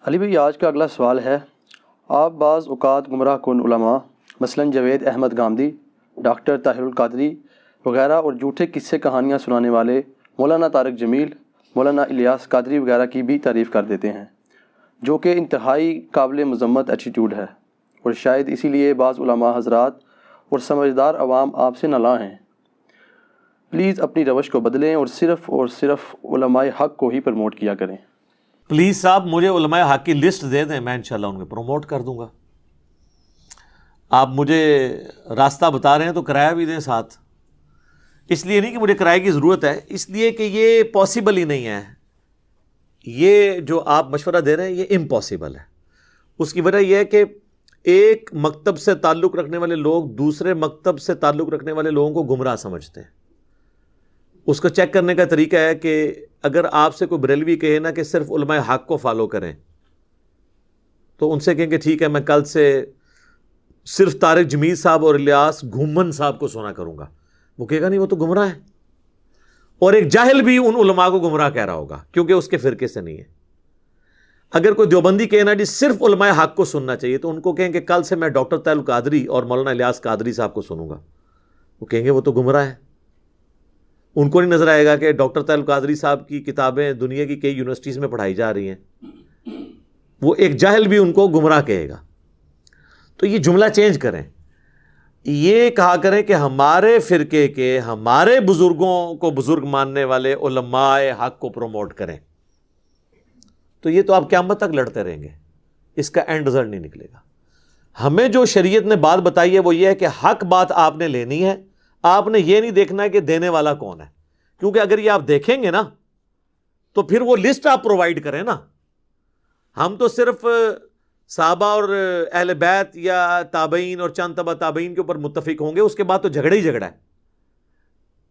علی بھائی، آج کا اگلا سوال ہے، آپ بعض اوقات گمراہ کن علماء مثلاً جاوید احمد گامدی، ڈاکٹر طاہر القادری وغیرہ اور جھوٹے قصے کہانیاں سنانے والے مولانا طارق جمیل، مولانا الیاس قادری وغیرہ کی بھی تعریف کر دیتے ہیں، جو کہ انتہائی قابل مذمت ایٹیٹیوڈ ہے، اور شاید اسی لیے بعض علماء حضرات اور سمجھدار عوام آپ سے نالاں ہیں۔ پلیز اپنی روش کو بدلیں اور صرف علماء حق کو ہی پروموٹ کیا کریں۔ پلیز صاحب مجھے علماء حق کی لسٹ دے دیں، میں انشاءاللہ ان کو پروموٹ کر دوں گا۔ آپ مجھے راستہ بتا رہے ہیں تو کرایہ بھی دیں ساتھ۔ اس لیے نہیں کہ مجھے کرایہ کی ضرورت ہے، اس لیے کہ یہ پاسبل ہی نہیں ہے۔ یہ جو آپ مشورہ دے رہے ہیں یہ امپاسبل ہے۔ اس کی وجہ یہ ہے کہ ایک مکتب سے تعلق رکھنے والے لوگ دوسرے مکتب سے تعلق رکھنے والے لوگوں کو گمراہ سمجھتے ہیں۔ اس کو چیک کرنے کا طریقہ ہے کہ اگر آپ سے کوئی بریلوی کہے نا کہ صرف علماء حق کو فالو کریں، تو ان سے کہیں کہ ٹھیک ہے میں کل سے صرف طارق جمیل صاحب اور الیاس گھومن صاحب کو سنا کروں گا، وہ کہے گا نہیں وہ تو گمراہ ہے۔ اور ایک جاہل بھی ان علماء کو گمراہ کہہ رہا ہوگا کیونکہ اس کے فرقے سے نہیں ہے۔ اگر کوئی دیوبندی کہنا جی صرف علماء حق کو سننا چاہیے، تو ان کو کہیں کہ کل سے میں ڈاکٹر طاہر القادری اور مولانا الیاس قادری صاحب کو سنوں گا، وہ کہیں گے وہ تو گمراہ ہے۔ ان کو نہیں نظر آئے گا کہ ڈاکٹر طاہر القادری صاحب کی کتابیں دنیا کی کئی یونیورسٹیز میں پڑھائی جا رہی ہیں۔ وہ ایک جاہل بھی ان کو گمراہ کہے گا۔ تو یہ جملہ چینج کریں، یہ کہا کریں کہ ہمارے فرقے کے ہمارے بزرگوں کو بزرگ ماننے والے علماء حق کو پروموٹ کریں۔ تو یہ تو آپ قیامت تک لڑتے رہیں گے، اس کا اینڈ رزلٹ نہیں نکلے گا۔ ہمیں جو شریعت نے بات بتائی ہے وہ یہ ہے کہ حق بات آپ نے لینی ہے، آپ نے یہ نہیں دیکھنا ہے کہ دینے والا کون ہے، کیونکہ اگر یہ آپ دیکھیں گے نا تو پھر وہ لسٹ آپ پرووائڈ کریں نا۔ ہم تو صرف صحابہ اور اہل بیت یا تابعین اور چند تبع تابعین کے اوپر متفق ہوں گے، اس کے بعد تو جھگڑا ہی جھگڑا ہے۔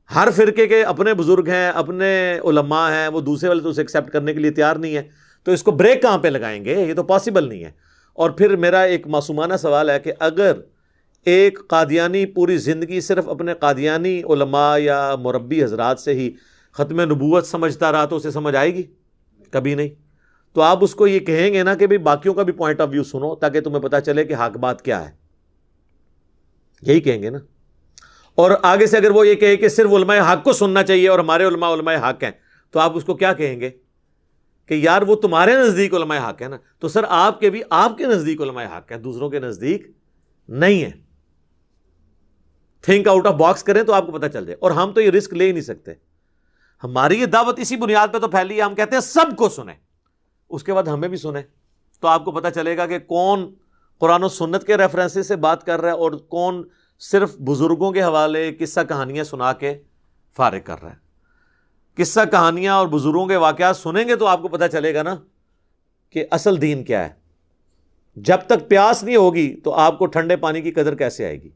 ہر فرقے کے اپنے بزرگ ہیں، اپنے علماء ہیں، وہ دوسرے والے تو اسے ایکسیپٹ کرنے کے لیے تیار نہیں ہے، تو اس کو بریک کہاں پہ لگائیں گے؟ یہ تو پاسبل نہیں ہے۔ اور پھر میرا ایک معصومانہ سوال ہے کہ اگر ایک قادیانی پوری زندگی صرف اپنے قادیانی علماء یا مربی حضرات سے ہی ختم نبوت سمجھتا رہا تو اسے سمجھ آئے گی؟ کبھی نہیں۔ تو آپ اس کو یہ کہیں گے نا کہ بھی باقیوں کا بھی پوائنٹ آف ویو سنو تاکہ تمہیں پتا چلے کہ حق بات کیا ہے، یہی کہیں گے نا۔ اور آگے سے اگر وہ یہ کہے کہ صرف علماء حق کو سننا چاہیے اور ہمارے علماء علماء حق ہیں، تو آپ اس کو کیا کہیں گے کہ یار وہ تمہارے نزدیک علماء حق ہے نا، تو سر آپ کے بھی آپ کے نزدیک علماء حق ہے، دوسروں کے نزدیک نہیں ہے۔ تھنک آؤٹ آف باکس کریں تو آپ کو پتہ چل جائے۔ اور ہم تو یہ رسک لے ہی نہیں سکتے۔ ہماری یہ دعوت اسی بنیاد پہ تو پھیلی ہے، ہم کہتے ہیں سب کو سنیں، اس کے بعد ہمیں بھی سنیں، تو آپ کو پتہ چلے گا کہ کون قرآن و سنت کے ریفرنسز سے بات کر رہا ہے اور کون صرف بزرگوں کے حوالے قصہ کہانیاں سنا کے فارغ کر رہا ہے۔ قصہ کہانیاں اور بزرگوں کے واقعات سنیں گے تو آپ کو پتہ چلے گا نا کہ اصل دین کیا ہے۔ جب تک پیاس نہیں ہوگی تو آپ کو ٹھنڈے پانی کی قدر کیسے آئے گی؟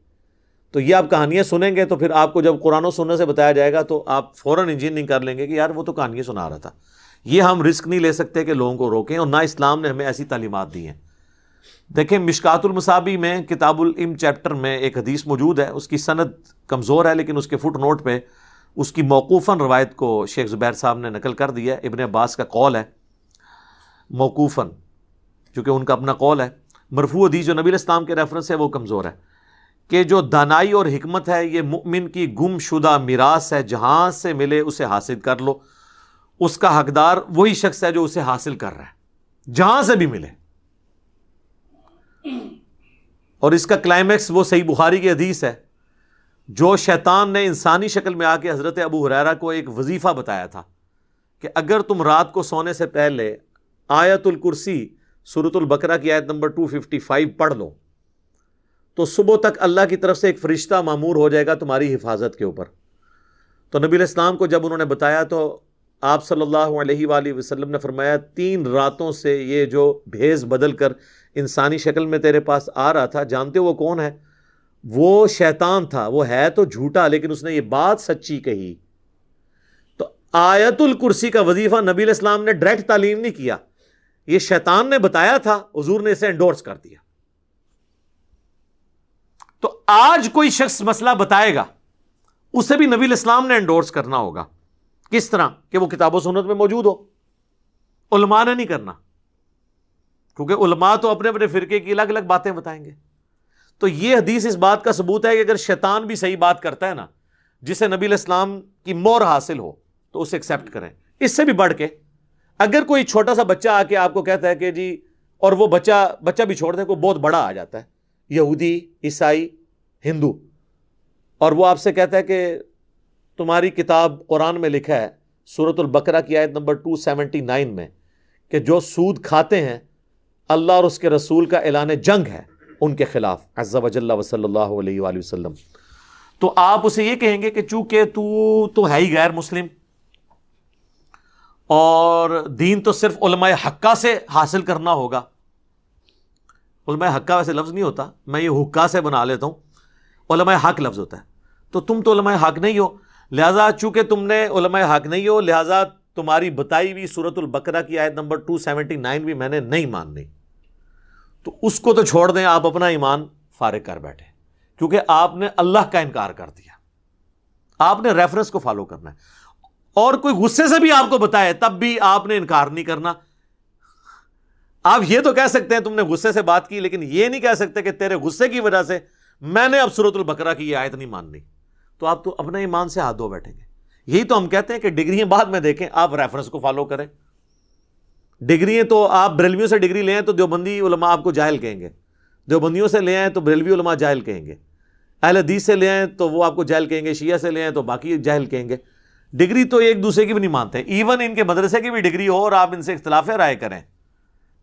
تو یہ آپ کہانیاں سنیں گے تو پھر آپ کو جب قرآن و سنت سے بتایا جائے گا تو آپ فوراً انجینئرنگ کر لیں گے کہ یار وہ تو کہانیاں سنا رہا تھا۔ یہ ہم رسک نہیں لے سکتے کہ لوگوں کو روکیں، اور نہ اسلام نے ہمیں ایسی تعلیمات دی ہیں۔ دیکھیں مشکات المصابیح میں کتاب العلم چیپٹر میں ایک حدیث موجود ہے، اس کی سند کمزور ہے لیکن اس کے فٹ نوٹ پہ اس کی موقوفاً روایت کو شیخ زبیر صاحب نے نقل کر دیا ہے۔ ابن عباس کا قول ہے موقوفاً، چونکہ ان کا اپنا قول ہے۔ مرفوع حدیث جو نبی علیہ السلام کے ریفرنس ہے وہ کمزور ہے، کہ جو دانائی اور حکمت ہے یہ مؤمن کی گم شدہ میراث ہے، جہاں سے ملے اسے حاصل کر لو، اس کا حقدار وہی شخص ہے جو اسے حاصل کر رہا ہے، جہاں سے بھی ملے۔ اور اس کا کلائمیکس وہ صحیح بخاری کی حدیث ہے جو شیطان نے انسانی شکل میں آ کے حضرت ابو ہریرہ کو ایک وظیفہ بتایا تھا کہ اگر تم رات کو سونے سے پہلے آیت الکرسی سورۃ البقرہ کی آیت نمبر 255 پڑھ لو تو صبح تک اللہ کی طرف سے ایک فرشتہ مامور ہو جائے گا تمہاری حفاظت کے اوپر۔ تو نبی علیہ السلام کو جب انہوں نے بتایا تو آپ صلی اللہ علیہ وآلہ وسلم نے فرمایا 3 راتوں سے یہ جو بھیس بدل کر انسانی شکل میں تیرے پاس آ رہا تھا، جانتے ہو وہ کون ہے؟ وہ شیطان تھا، وہ ہے تو جھوٹا لیکن اس نے یہ بات سچی کہی۔ تو آیت الکرسی کا وظیفہ نبی علیہ السلام نے ڈائریکٹ تعلیم نہیں کیا، یہ شیطان نے بتایا تھا، حضور نے اسے انڈورس کر دیا۔ تو آج کوئی شخص مسئلہ بتائے گا اسے بھی نبی علیہ السلام نے انڈورس کرنا ہوگا۔ کس طرح؟ کہ وہ کتاب و سنت میں موجود ہو، علماء نے نہیں کرنا۔ کیونکہ علماء تو اپنے اپنے فرقے کی الگ الگ باتیں بتائیں گے. تو یہ حدیث اس بات کا ثبوت ہے کہ اگر شیطان بھی صحیح بات کرتا ہے نا, جسے نبی علیہ السلام کی مہر حاصل ہو, تو اسے ایکسیپٹ کریں. اس سے بھی بڑھ کے اگر کوئی چھوٹا سا بچہ آ کے آپ کو کہتا ہے کہ جی, اور وہ بچہ بھی چھوڑ دیں, کوئی بہت بڑا آ جاتا ہے, یہودی, عیسائی, ہندو, اور وہ آپ سے کہتا ہے کہ تمہاری کتاب قرآن میں لکھا ہے سورۃ البقرہ کی آیت نمبر 279 میں کہ جو سود کھاتے ہیں اللہ اور اس کے رسول کا اعلان جنگ ہے ان کے خلاف عز وجل وصلی اللہ علیہ وآلہ وسلم, تو آپ اسے یہ کہیں گے کہ چونکہ تو ہے ہی غیر مسلم, اور دین تو صرف علماء حقہ سے حاصل کرنا ہوگا. علماء حقہ ویسے لفظ نہیں ہوتا, میں یہ حقہ سے بنا لیتا ہوں, علماء حق لفظ ہوتا ہے. تو تم تو علماء حق نہیں ہو, لہذا چونکہ تم نے علماء حق نہیں ہو, لہذا تمہاری بتائی ہوئی سورۃ البقرہ کی آیت نمبر 279 بھی میں نے نہیں ماننی. تو اس کو تو چھوڑ دیں, آپ اپنا ایمان فارغ کر بیٹھے, کیونکہ آپ نے اللہ کا انکار کر دیا. آپ نے ریفرنس کو فالو کرنا ہے, اور کوئی غصے سے بھی آپ کو بتائے تب بھی آپ نے انکار نہیں کرنا. آپ یہ تو کہہ سکتے ہیں تم نے غصے سے بات کی, لیکن یہ نہیں کہہ سکتے کہ تیرے غصے کی وجہ سے میں نے اب سورۃ البقرہ کی یہ آیت نہیں ماننی. تو آپ تو اپنے ایمان سے ہاتھ دھو بیٹھیں گے. یہی تو ہم کہتے ہیں کہ ڈگریاں بعد میں دیکھیں, آپ ریفرنس کو فالو کریں. ڈگریاں تو آپ بریلویوں سے ڈگری لے آئیں تو دیوبندی علماء آپ کو جاہل کہیں گے, دیوبندیوں سے لے آئیں تو بریلوی علماء جاہل کہیں گے, اہل حدیث سے لے آئیں تو وہ آپ کو جاہل کہیں گے, شیعہ سے لے آئیں تو باقی جاہل کہیں گے. ڈگری تو ایک دوسرے کی بھی نہیں مانتے. ایون ان کے مدرسے کی بھی ڈگری ہو اور آپ ان سے اختلاف رائے کریں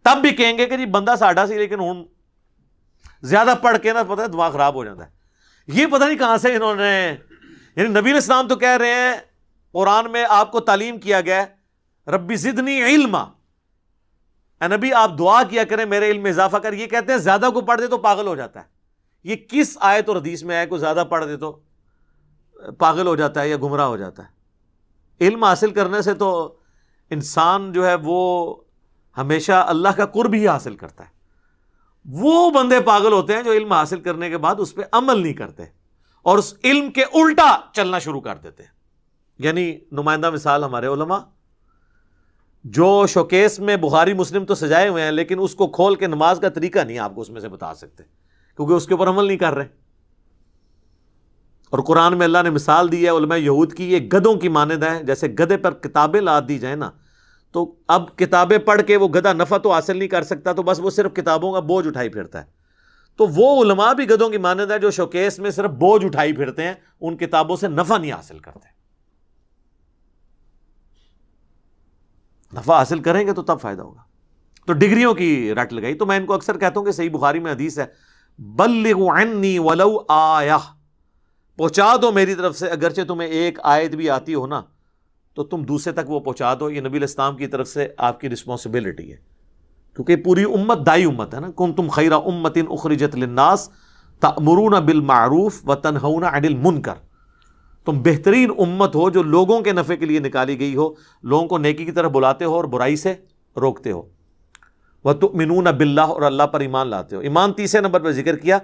تب بھی کہیں گے کہ جی بندہ ساڈا سی, لیکن ہوں زیادہ پڑھ کے نا پتہ ہے دماغ خراب ہو جاتا ہے. یہ پتہ نہیں کہاں سے انہوں نے, یعنی نبی علیہ السلام تو کہہ رہے ہیں قرآن میں آپ کو تعلیم کیا گیا ہے ربی زدنی علما, اے نبی آپ دعا کیا کریں میرے علم میں اضافہ کر. یہ کہتے ہیں زیادہ کو پڑھ دے تو پاگل ہو جاتا ہے. یہ کس آیت اور حدیث میں ہے کو زیادہ پڑھ دے تو پاگل ہو جاتا ہے یا گمراہ ہو جاتا ہے؟ علم حاصل کرنے سے تو انسان جو ہے وہ ہمیشہ اللہ کا قرب ہی حاصل کرتا ہے. وہ بندے پاگل ہوتے ہیں جو علم حاصل کرنے کے بعد اس پہ عمل نہیں کرتے اور اس علم کے الٹا چلنا شروع کر دیتے ہیں. یعنی نمائندہ مثال ہمارے علماء جو شوکیس میں بخاری مسلم تو سجائے ہوئے ہیں, لیکن اس کو کھول کے نماز کا طریقہ نہیں آپ کو اس میں سے بتا سکتے, کیونکہ اس کے اوپر عمل نہیں کر رہے. اور قرآن میں اللہ نے مثال دی ہے علماء یہود کی, یہ گدھوں کی مانند ہیں. جیسے گدھے پر کتابیں لاد دی جائیں نا, تو اب کتابیں پڑھ کے وہ گدھا نفع تو حاصل نہیں کر سکتا, تو بس وہ صرف کتابوں کا بوجھ اٹھائی پھرتا ہے. تو وہ علماء بھی گدھوں کی مانند ہے جو شوکیس میں صرف بوجھ اٹھائی پھرتے ہیں, ان کتابوں سے نفع نہیں حاصل کرتے. نفع حاصل کریں گے تو تب فائدہ ہوگا. تو ڈگریوں کی رٹ لگائی. تو میں ان کو اکثر کہتا ہوں کہ صحیح بخاری میں حدیث ہے بلغوا عنی ولو آیہ, پہنچا دو میری طرف سے اگرچہ تمہیں ایک آیت بھی آتی ہو نا تو تم دوسرے تک وہ پہنچا دو. یہ نبی علیہ السلام کی طرف سے آپ کی رسپانسبلٹی ہے, کیونکہ پوری امت دائی امت ہے نا. کنتم خیر امت اخرجت للناس تأمرون بالمعروف وتنہون عن المنکر, تم بہترین امت ہو جو لوگوں کے نفع کے لیے نکالی گئی ہو, لوگوں کو نیکی کی طرف بلاتے ہو اور برائی سے روکتے ہو. وتؤمنون باللہ, اور اللہ پر ایمان لاتے ہو. ایمان تیسرے نمبر پر ذکر کیا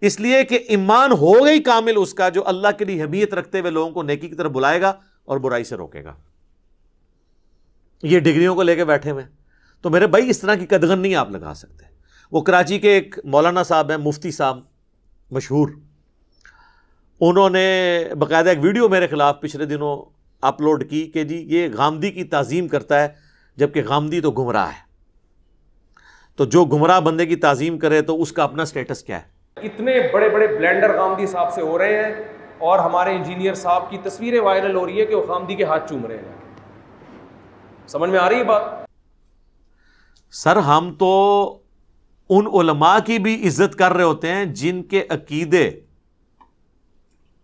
اس لیے کہ ایمان ہو گئی کامل اس کا جو اللہ کے لیے حمیت رکھتے ہوئے لوگوں کو نیکی کی طرف بلائے گا اور برائی سے روکے گا. یہ ڈگریوں کو لے کے بیٹھے ہوئے, تو میرے بھائی اس طرح کی قدغن نہیں آپ لگا سکتے. وہ کراچی کے ایک مولانا صاحب ہیں, مفتی صاحب مشہور, انہوں نے باقاعدہ ایک ویڈیو میرے خلاف پچھلے دنوں اپلوڈ کی کہ جی یہ غامدی کی تعظیم کرتا ہے جبکہ غامدی تو گمراہ ہے. تو جو گمراہ بندے کی تعظیم کرے تو اس کا اپنا سٹیٹس کیا ہے؟ اتنے بڑے بڑے بلینڈر غامدی صاحب سے ہو رہے ہیں اور ہمارے انجینئر صاحب کی تصویریں وائرل ہو رہی ہے کہ وہ غامدی کے ہاتھ چوم رہے ہیں. سمجھ میں آ رہی ہے بات؟ سر ہم تو ان علماء کی بھی عزت کر رہے ہوتے ہیں جن کے عقیدے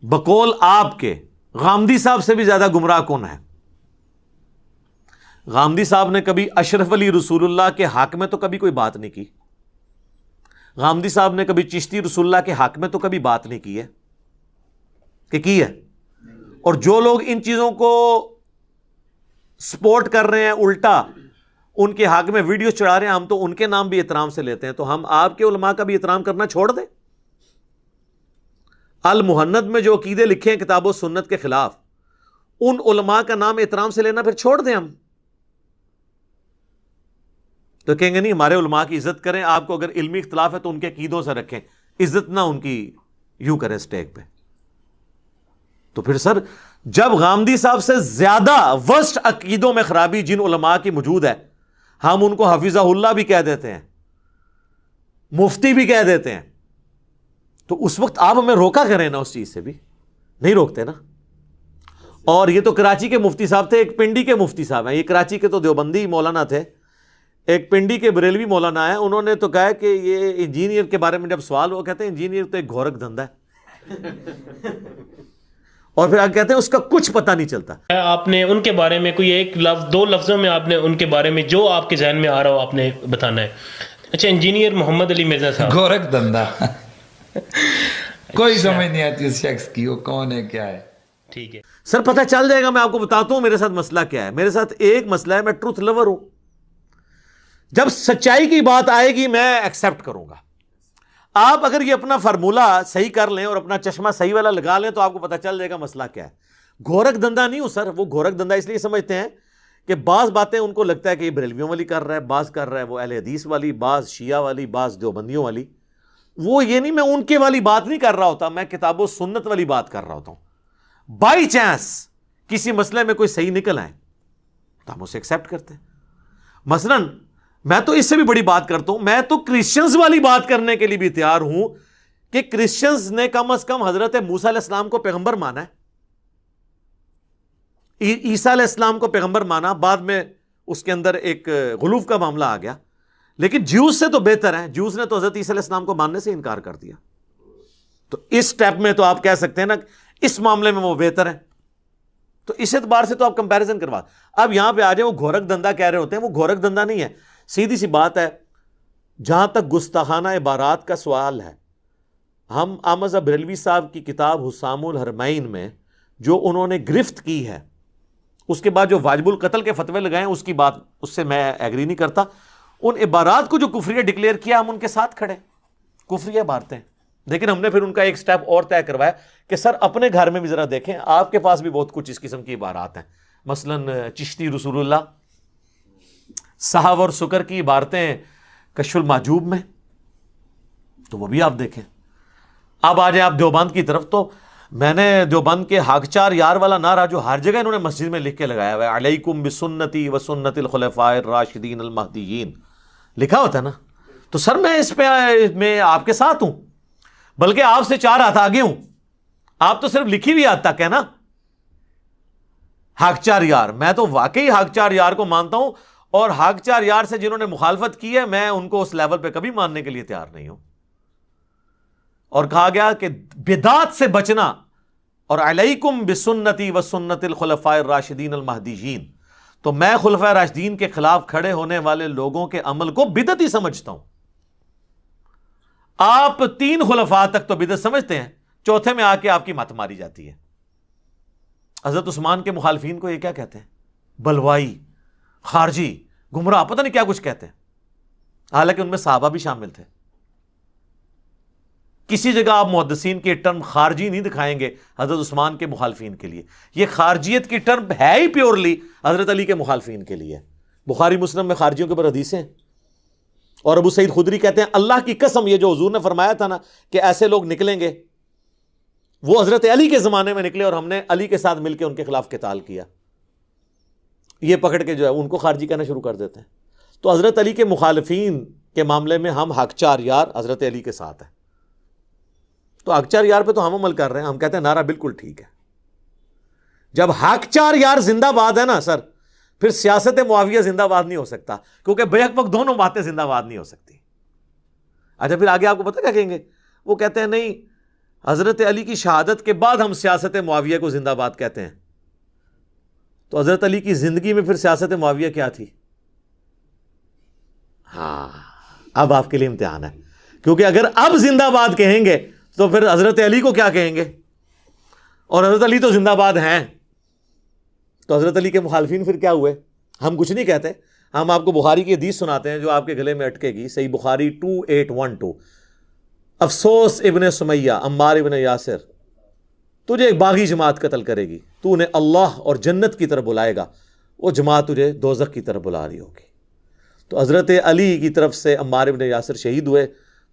بقول آپ کے غامدی صاحب سے بھی زیادہ گمراہ کون ہے. غامدی صاحب نے کبھی اشرف علی رسول اللہ کے حق میں تو کبھی کوئی بات نہیں کی. غامدی صاحب نے کبھی چشتی رسول اللہ کے حق میں تو کبھی بات نہیں کی ہے کہ کی ہے. اور جو لوگ ان چیزوں کو سپورٹ کر رہے ہیں الٹا ان کے حق میں ویڈیو چڑھا رہے ہیں, ہم تو ان کے نام بھی احترام سے لیتے ہیں. تو ہم آپ کے علماء کا بھی احترام کرنا چھوڑ دیں. المہند میں جو عقیدے لکھے ہیں کتاب و سنت کے خلاف, ان علماء کا نام احترام سے لینا پھر چھوڑ دیں. ہم تو کہیں گے نہیں ہمارے علماء کی عزت کریں، آپ کو اگر علمی اختلاف ہے تو ان کے عقیدوں سے رکھیں، عزت نہ ان کی یوں کریں اسٹیک پہ. تو پھر سر جب غامدی صاحب سے زیادہ ورسٹ عقیدوں میں خرابی جن علماء کی موجود ہے، ہم ان کو حفظہ اللہ بھی کہہ دیتے ہیں، مفتی بھی کہہ دیتے ہیں، تو اس وقت آپ ہمیں روکا کریں نا، اس چیز سے بھی نہیں روکتے نا. اور یہ تو کراچی کے مفتی صاحب تھے، ایک پنڈی کے مفتی صاحب ہیں، یہ کراچی کے تو دیوبندی مولانا تھے، ایک پنڈی کے بریلوی مولانا ہیں، انہوں نے تو کہا کہ یہ انجینئر کے بارے میں جب سوال ہو، کہتے ہیں انجینئر تو ایک گھورک دھندا ہے، اور پھر آگے کہتے ہیں اس کا کچھ پتہ نہیں چلتا. آپ نے ان کے بارے میں کوئی ایک لفظ، 2 لفظوں میں آپ نے ان کے بارے میں جو آپ کے ذہن میں آ رہا ہو آپ نے بتانا ہے. اچھا، انجینئر محمد علی مرزا صاحب. گورکھ دھندا کوئی سمجھ نہیں آتی اس شخص کی، وہ کون ہے کیا ہے. ٹھیک ہے سر پتہ چل جائے گا، میں آپ کو بتاتا ہوں میرے ساتھ مسئلہ کیا ہے. میرے ساتھ ایک مسئلہ ہے، میں ٹروتھ لور ہوں، جب سچائی کی بات آئے گی میں ایکسیپٹ کروں گا. آپ اگر یہ اپنا فارمولہ صحیح کر لیں اور اپنا چشمہ صحیح والا لگا لیں تو آپ کو پتہ چل جائے گا مسئلہ کیا ہے. گھورک دھندا نہیں ہوں سر، وہ گھورک دھندا اس لیے سمجھتے ہیں کہ بعض باتیں ان کو لگتا ہے کہ یہ بریلویوں والی کر رہا ہے، بعض کر رہا ہے وہ اہل حدیث والی، بعض شیعہ والی، بعض دیوبندیوں والی. وہ یہ نہیں، میں ان کے والی بات نہیں کر رہا ہوتا، میں کتاب و سنت والی بات کر رہا ہوتا ہوں. بائی چانس کسی مسئلے میں کوئی صحیح نکل آئے تو ہم اسے ایکسیپٹ کرتے ہیں. مثلاً میں تو اس سے بھی بڑی بات کرتا ہوں، میں تو کرسچنز والی بات کرنے کے لیے بھی تیار ہوں کہ کرسچنز نے کم از کم حضرت موسیٰ علیہ السلام کو پیغمبر مانا ہے، عیسیٰ علیہ السلام کو پیغمبر مانا، بعد میں اس کے اندر ایک غلوف کا معاملہ آ گیا، لیکن جیوز سے تو بہتر ہے. جیوز نے تو حضرت عیسیٰ علیہ السلام کو ماننے سے انکار کر دیا. تو اس سٹیپ میں تو آپ کہہ سکتے ہیں نا اس معاملے میں وہ بہتر ہے. تو اس اعتبار سے تو آپ کمپیریزن کروا. اب یہاں پہ آ جائیں، وہ گھورک دھندا کہہ رہے ہوتے ہیں، وہ گھورک دھندا نہیں ہے. سیدھی سی بات ہے، جہاں تک گستاخانہ عبارات کا سوال ہے، ہم احمد بریلوی صاحب کی کتاب حسام الحرمین میں جو انہوں نے گرفت کی ہے، اس کے بعد جو واجب القتل کے فتوے لگائے ہیں، اس کی بات اس سے میں ایگری نہیں کرتا. ان عبارات کو جو کفریہ ڈکلیئر کیا ہم ان کے ساتھ کھڑے، کفریہ عبارتیں. لیکن ہم نے پھر ان کا ایک سٹیپ اور طے کروایا کہ سر اپنے گھر میں بھی ذرا دیکھیں، آپ کے پاس بھی بہت کچھ اس قسم کی عبارات ہیں. مثلاً چشتی رسول اللہ، صحاب اور سکر کی عبارتیں کشف المحجوب میں، تو وہ بھی آپ دیکھیں. اب آ جائیں آپ دیوبند کی طرف، تو میں نے دیوبند کے ہاکچار یار والا نعرہ جو ہر جگہ انہوں نے مسجد میں لکھ کے لگایا ہوا ہے، علیکم بسنتی و سنت الخلفاء الراشدین المہدیین، لکھا ہوتا ہے نا. تو سر میں اس پہ میں آپ کے ساتھ ہوں، بلکہ آپ سے 4 ہاتھ آگے ہوں. آپ تو صرف لکھی ہوئی یاد تک ہے نا ہاکچار یار. میں تو واقعی ہاکچار یار کو مانتا ہوں، اور ہاکچار یار سے جنہوں نے مخالفت کی ہے میں ان کو اس لیول پہ کبھی ماننے کے لیے تیار نہیں ہوں. اور کہا گیا کہ بدعت سے بچنا، اور علیکم بسنتی و سنت الخلفاء الراشدین المہدیین، تو میں خلفاء راشدین کے خلاف کھڑے ہونے والے لوگوں کے عمل کو بدعت ہی سمجھتا ہوں. آپ 3 خلفاء تک تو بدعت سمجھتے ہیں، چوتھے میں آ کے آپ کی مت ماری جاتی ہے. حضرت عثمان کے مخالفین کو یہ کیا کہتے ہیں؟ بلوائی، خارجی، گمراہ، پتہ نہیں کیا کچھ کہتے ہیں، حالانکہ ان میں صحابہ بھی شامل تھے. کسی جگہ آپ محدثین کی ٹرم خارجی نہیں دکھائیں گے حضرت عثمان کے مخالفین کے لیے. یہ خارجیت کی ٹرم ہے ہی پیورلی حضرت علی کے مخالفین کے لیے. بخاری مسلم میں خارجیوں کے اوپر حدیثیں ہیں. اور ابو سعید خدری کہتے ہیں اللہ کی قسم یہ جو حضور نے فرمایا تھا نا کہ ایسے لوگ نکلیں گے، وہ حضرت علی کے زمانے میں نکلے اور ہم نے علی کے ساتھ مل کے ان کے خلاف قتال کیا. یہ پکڑ کے جو ہے ان کو خارجی کہنا شروع کر دیتے ہیں. تو حضرت علی کے مخالفین کے معاملے میں ہم ہاکچار یار حضرت علی کے ساتھ ہیں. تو ہاکچار یار پہ تو ہم عمل کر رہے ہیں. ہم کہتے ہیں نعرہ بالکل ٹھیک ہے. جب ہاکچار یار زندہ باد ہے نا سر، پھر سیاست معاویہ زندہ باد نہیں ہو سکتا، کیونکہ بیک وقت دونوں باتیں زندہ باد نہیں ہو سکتی. اچھا پھر آگے آپ کو پتہ کیا کہیں گے؟ وہ کہتے ہیں نہیں، حضرت علی کی شہادت کے بعد ہم سیاست معاویہ کو زندہ باد کہتے ہیں. تو حضرت علی کی زندگی میں پھر سیاست معاویہ کیا تھی؟ ہاں اب آپ کے لیے امتحان ہے، کیونکہ اگر اب زندہ باد کہیں گے تو پھر حضرت علی کو کیا کہیں گے؟ اور حضرت علی تو زندہ باد ہیں. تو حضرت علی کے مخالفین پھر کیا ہوئے؟ ہم کچھ نہیں کہتے، ہم آپ کو بخاری کی حدیث سناتے ہیں جو آپ کے گلے میں اٹکے گی. صحیح بخاری 2812، افسوس ابن سمیہ عمار ابن یاسر، تجھے ایک باغی جماعت قتل کرے گی، تو انہیں اللہ اور جنت کی طرف بلائے گا، وہ جماعت تجھے دوزخ کی طرف بلا رہی ہوگی. تو حضرت علی کی طرف سے عمار ابن یاسر شہید ہوئے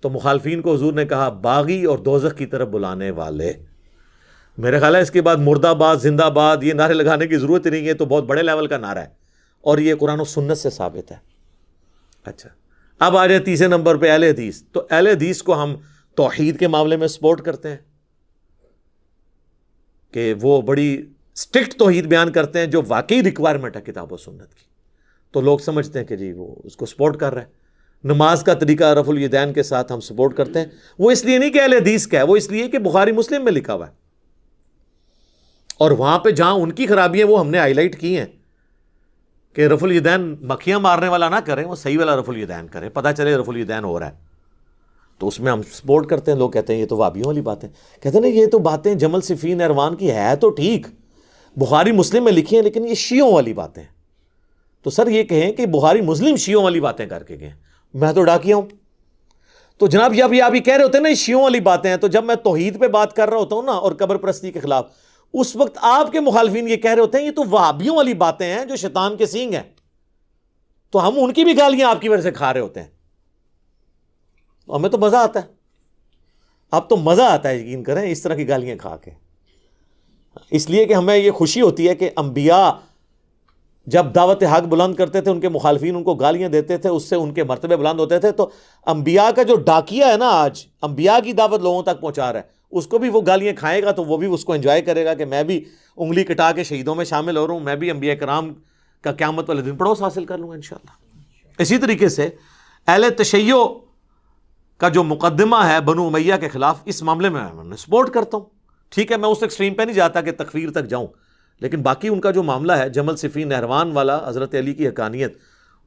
تو مخالفین کو حضور نے کہا باغی اور دوزخ کی طرف بلانے والے. میرے خیال ہے اس کے بعد مردہ باد زندہ باد یہ نعرے لگانے کی ضرورت ہی نہیں ہے, تو بہت بڑے لیول کا نعرہ ہے اور یہ قرآن و سنت سے ثابت ہے. اچھا اب آ جائے تیسرے نمبر پہ اہل حدیث. تو اہل حدیث کو ہم توحید کے معاملے میں سپورٹ کرتے ہیں کہ وہ بڑی اسٹرکٹ توحید بیان کرتے ہیں جو واقعی ریکوائرمنٹ ہے کتاب و سنت کی, تو لوگ سمجھتے ہیں کہ جی وہ اس کو سپورٹ کر رہا ہے. نماز کا طریقہ رفع الیدین کے ساتھ ہم سپورٹ کرتے ہیں. وہ اس لیے نہیں کہ اہل حدیث کا ہے, وہ اس لیے کہ بخاری مسلم میں لکھا ہوا ہے, اور وہاں پہ جہاں ان کی خرابیاں وہ ہم نے ہائی لائٹ کی ہیں کہ رفع الیدین مکھیاں مارنے والا نہ کریں, وہ صحیح والا رفع الیدین کریں, پتہ چلے رفع الیدین ہو رہا ہے, تو اس میں ہم سپورٹ کرتے ہیں. لوگ کہتے ہیں یہ تو وہابیوں والی باتیں, کہتے ہیں یہ تو باتیں جمل صفین اروان کی ہے تو ٹھیک, بخاری مسلم میں لکھی ہیں, لیکن یہ شیعوں والی باتیں ہیں. تو سر یہ کہیں کہ بخاری مسلم شیعوں والی باتیں کر کے گئے, میں تو ڈاکیا ہوں. تو جناب یہ آپ یہ کہہ رہے ہوتے ہیں نا یہ شیعوں والی باتیں ہیں, تو جب میں توحید پہ بات کر رہا ہوتا ہوں نا اور قبر پرستی کے خلاف, اس وقت آپ کے مخالفین یہ کہہ رہے ہوتے ہیں یہ تو وہابیوں والی باتیں ہیں جو شیطان کے سینگ ہیں, تو ہم ان کی بھی گالیاں آپ کی وجہ سے کھا رہے ہوتے ہیں. ہمیں تو مزہ آتا ہے, اب تو مزہ آتا ہے یقین کریں اس طرح کی گالیاں کھا کے, اس لیے کہ ہمیں یہ خوشی ہوتی ہے کہ انبیاء جب دعوت حق بلند کرتے تھے ان کے مخالفین ان کو گالیاں دیتے تھے, اس سے ان کے مرتبے بلند ہوتے تھے. تو انبیاء کا جو ڈاکیا ہے نا آج انبیاء کی دعوت لوگوں تک پہنچا رہا ہے, اس کو بھی وہ گالیاں کھائے گا تو وہ بھی اس کو انجوائے کرے گا کہ میں بھی انگلی کٹا کے شہیدوں میں شامل ہو رہا ہوں, میں بھی انبیاء کرام کا قیامت والے دن پڑوس حاصل کر لوں گا انشاءاللہ. اسی طریقے سے اہل تشیع کا جو مقدمہ ہے بنو امیہ کے خلاف, اس معاملے میں سپورٹ کرتا ہوں. ٹھیک ہے میں اس ایکسٹریم پہ نہیں جاتا کہ تکفیر تک جاؤں, لیکن باقی ان کا جو معاملہ ہے جمل صفین نہروان والا, حضرت علی کی حقانیت,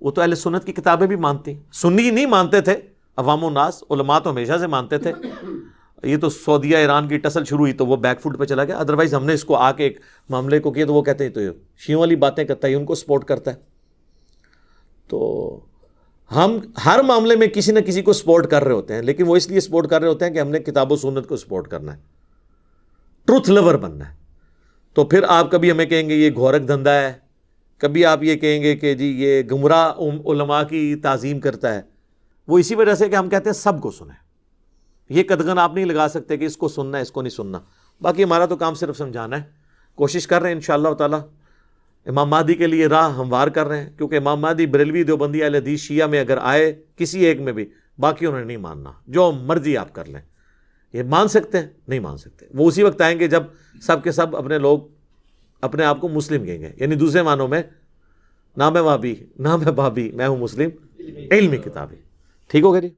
وہ تو اہل سنت کی کتابیں بھی مانتی ہیں. سنی نہیں مانتے تھے عوام الناس, علماء تو ہمیشہ سے مانتے تھے. یہ تو سعودیہ ایران کی ٹسل شروع ہوئی تو وہ بیک فوٹ پہ چلا گیا, ادروائز ہم نے اس کو آ کے ایک معاملے کو کیا تو وہ کہتے ہیں تو شیعوں والی باتیں کرتا ہے, ان کو سپورٹ کرتا ہے. تو ہم ہر معاملے میں کسی نہ کسی کو سپورٹ کر رہے ہوتے ہیں, لیکن وہ اس لیے سپورٹ کر رہے ہوتے ہیں کہ ہم نے کتاب و سنت کو سپورٹ کرنا ہے, ٹروتھ لور بننا ہے. تو پھر آپ کبھی ہمیں کہیں گے یہ گھورک دھندا ہے, کبھی آپ یہ کہیں گے کہ جی یہ گمراہ علماء کی تعظیم کرتا ہے. وہ اسی وجہ سے کہ ہم کہتے ہیں سب کو سنیں, یہ قدغن آپ نہیں لگا سکتے کہ اس کو سننا ہے اس کو نہیں سننا. باقی ہمارا تو کام صرف سمجھانا ہے, کوشش کر رہے ہیں انشاءاللہ تعالی امام مہدی کے لیے راہ ہموار کر رہے ہیں, کیونکہ امام مہدی بریلوی دیوبندی اہل حدیث شیعہ میں اگر آئے کسی ایک میں بھی, باقی انہوں نے نہیں ماننا, جو مرضی آپ کر لیں. یہ مان سکتے ہیں نہیں مان سکتے, وہ اسی وقت آئیں گے جب سب کے سب اپنے لوگ اپنے آپ کو مسلم کہیں گے, یعنی دوسرے معنوں میں نہ میں وہابی نہ میں بابی, میں ہوں مسلم علمی کتابی. ٹھیک ہو گیا جی.